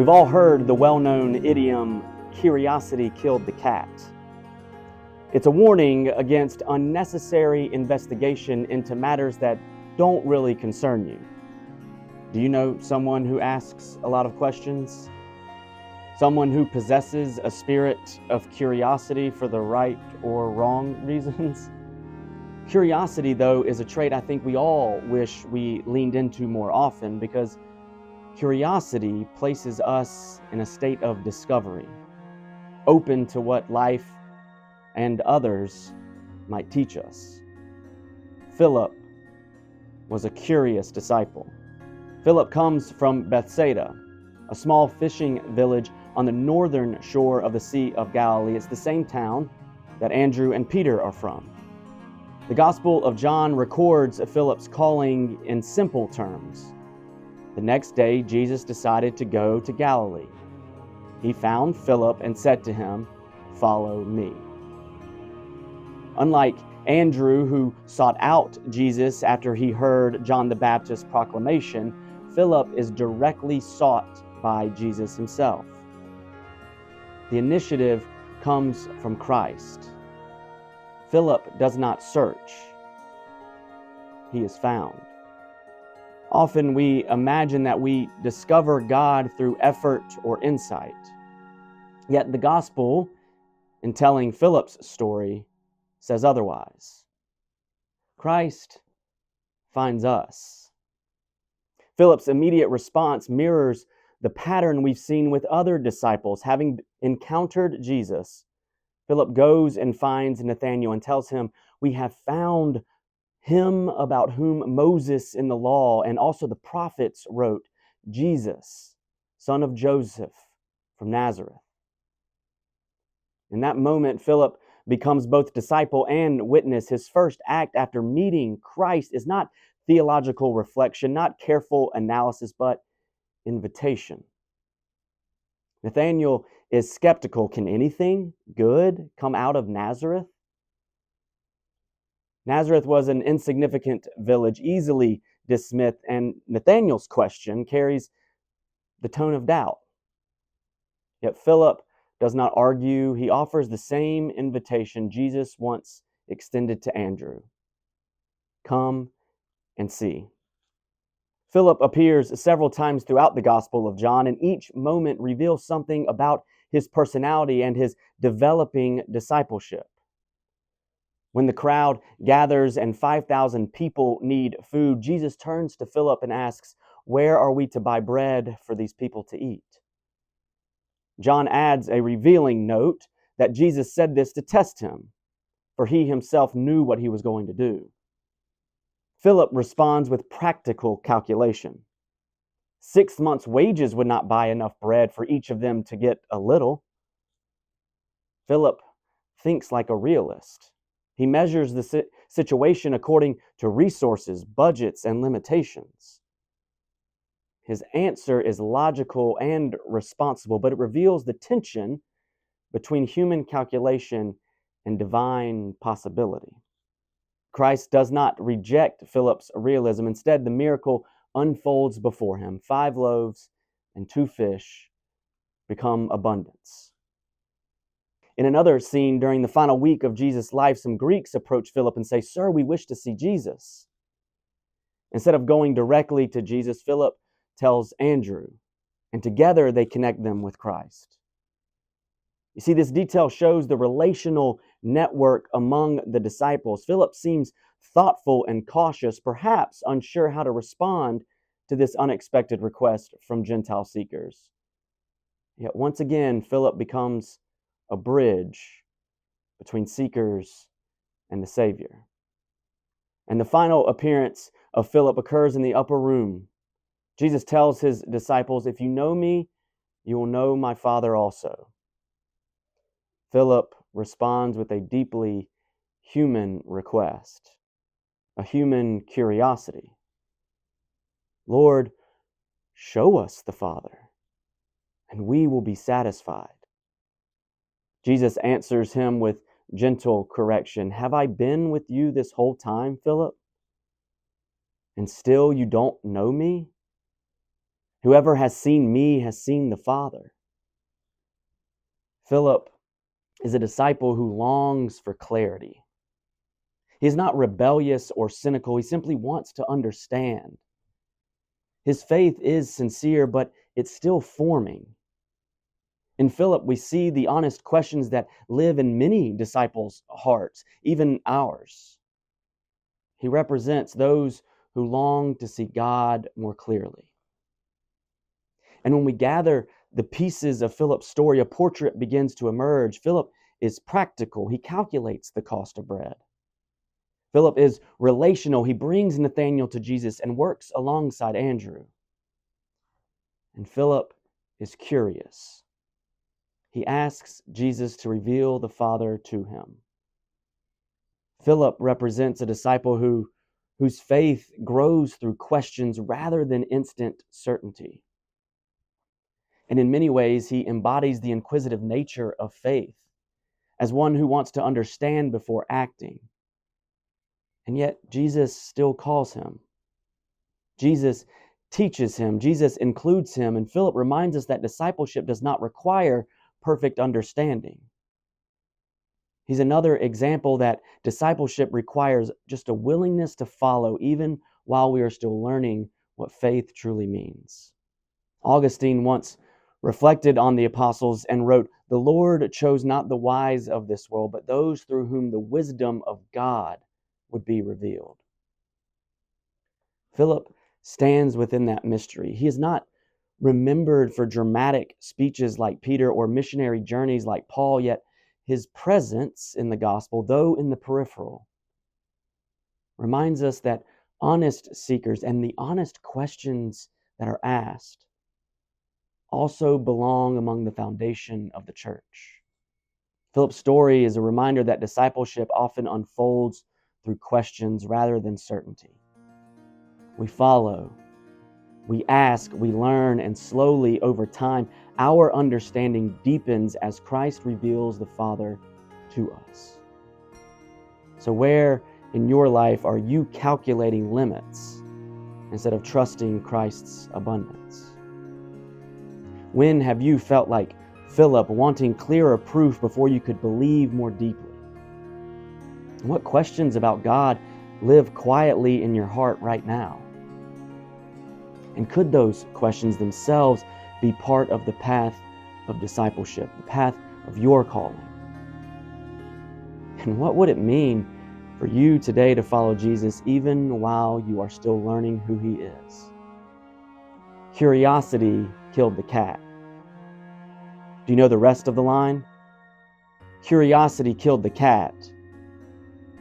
We've all heard the well-known idiom, curiosity killed the cat. It's a warning against unnecessary investigation into matters that don't really concern you. Do you know someone who asks a lot of questions? Someone who possesses a spirit of curiosity for the right or wrong reasons? Curiosity, though, is a trait I think we all wish we leaned into more often, because curiosity places us in a state of discovery, open to what life and others might teach us. Philip was a curious disciple. Philip comes from Bethsaida, a small fishing village on the northern shore of the Sea of Galilee. It's the same town that Andrew and Peter are from. The Gospel of John records Philip's calling in simple terms. The next day, Jesus decided to go to Galilee. He found Philip and said to him, "Follow me." Unlike Andrew, who sought out Jesus after he heard John the Baptist's proclamation, Philip is directly sought by Jesus himself. The initiative comes from Christ. Philip does not search. He is found. Often we imagine that we discover God through effort or insight. Yet the gospel, in telling Philip's story, says otherwise. Christ finds us. Philip's immediate response mirrors the pattern we've seen with other disciples. Having encountered Jesus, Philip goes and finds Nathanael and tells him, "We have found him about whom Moses in the law and also the prophets wrote, Jesus, son of Joseph from Nazareth." In that moment, Philip becomes both disciple and witness. His first act after meeting Christ is not theological reflection, not careful analysis, but invitation. Nathanael is skeptical. Can anything good come out of Nazareth? Nazareth was an insignificant village, easily dismissed, and Nathanael's question carries the tone of doubt. Yet Philip does not argue. He offers the same invitation Jesus once extended to Andrew. Come and see. Philip appears several times throughout the Gospel of John, and each moment reveals something about his personality and his developing discipleship. When the crowd gathers and 5,000 people need food, Jesus turns to Philip and asks, "Where are we to buy bread for these people to eat?" John adds a revealing note that Jesus said this to test him, for he himself knew what he was going to do. Philip responds with practical calculation. 6 months' wages would not buy enough bread for each of them to get a little. Philip thinks like a realist. He measures the situation according to resources, budgets, and limitations. His answer is logical and responsible, but it reveals the tension between human calculation and divine possibility. Christ does not reject Philip's realism. Instead, the miracle unfolds before him. 5 loaves and 2 fish become abundance. In another scene during the final week of Jesus' life, some Greeks approach Philip and say, "Sir, we wish to see Jesus." Instead of going directly to Jesus, Philip tells Andrew, and together they connect them with Christ. You see, this detail shows the relational network among the disciples. Philip seems thoughtful and cautious, perhaps unsure how to respond to this unexpected request from Gentile seekers. Yet once again, Philip becomes a bridge between seekers and the Savior. And the final appearance of Philip occurs in the upper room. Jesus tells his disciples, "If you know me, you will know my Father also." Philip responds with a deeply human request, a human curiosity. "Lord, show us the Father, and we will be satisfied." Jesus answers him with gentle correction. "Have I been with you this whole time, Philip? And still you don't know me? Whoever has seen me has seen the Father. Philip is a disciple who longs for clarity. He is not rebellious or cynical. He simply wants to understand. His faith is sincere, but it's still forming. In Philip, we see the honest questions that live in many disciples' hearts, even ours. He represents those who long to see God more clearly. And when we gather the pieces of Philip's story, a portrait begins to emerge. Philip is practical. He calculates the cost of bread. Philip is relational. He brings Nathanael to Jesus and works alongside Andrew. And Philip is curious. He asks Jesus to reveal the Father to him. Philip represents a disciple whose faith grows through questions rather than instant certainty. And in many ways, he embodies the inquisitive nature of faith as one who wants to understand before acting. And yet, Jesus still calls him. Jesus teaches him. Jesus includes him. And Philip reminds us that discipleship does not require perfect understanding. He's another example that discipleship requires just a willingness to follow, even while we are still learning what faith truly means. Augustine once reflected on the apostles and wrote, "The Lord chose not the wise of this world, but those through whom the wisdom of God would be revealed." Philip stands within that mystery. He is not remembered for dramatic speeches like Peter or missionary journeys like Paul, yet his presence in the gospel, though in the peripheral, reminds us that honest seekers and the honest questions that are asked also belong among the foundation of the church. Philip's story is a reminder that discipleship often unfolds through questions rather than certainty. We follow, we ask, we learn, and slowly over time, our understanding deepens as Christ reveals the Father to us. So where in your life are you calculating limits instead of trusting Christ's abundance? When have you felt like Philip, wanting clearer proof before you could believe more deeply? And what questions about God live quietly in your heart right now? And could those questions themselves be part of the path of discipleship, the path of your calling? And what would it mean for you today to follow Jesus even while you are still learning who he is? Curiosity killed the cat. Do you know the rest of the line? Curiosity killed the cat,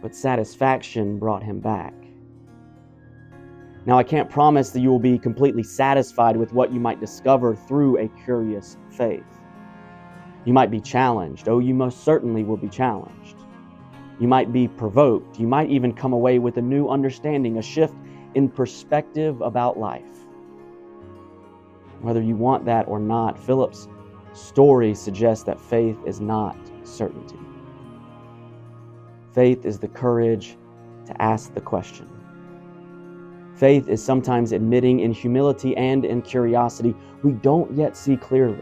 but satisfaction brought him back. Now, I can't promise that you will be completely satisfied with what you might discover through a curious faith. You might be challenged. Oh, you most certainly will be challenged. You might be provoked. You might even come away with a new understanding, a shift in perspective about life. Whether you want that or not, Philip's story suggests that faith is not certainty. Faith is the courage to ask the question. Faith is sometimes admitting in humility and in curiosity we don't yet see clearly.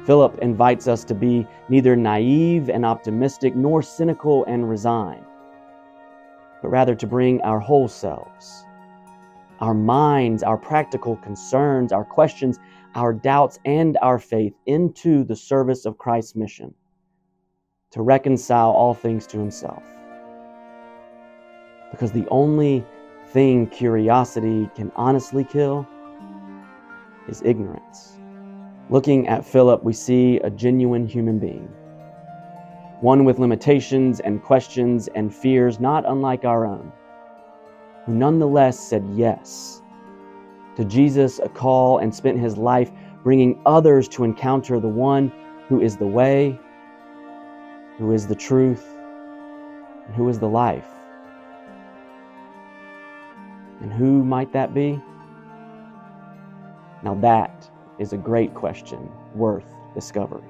Philip invites us to be neither naive and optimistic nor cynical and resigned, but rather to bring our whole selves, our minds, our practical concerns, our questions, our doubts, and our faith into the service of Christ's mission to reconcile all things to himself. Because the only thing curiosity can honestly kill is ignorance. Looking at Philip, we see a genuine human being, one with limitations and questions and fears not unlike our own, who nonetheless said yes to Jesus, a call, and spent his life bringing others to encounter the one who is the way, who is the truth, and who is the life. And who might that be? Now that is a great question worth discovery.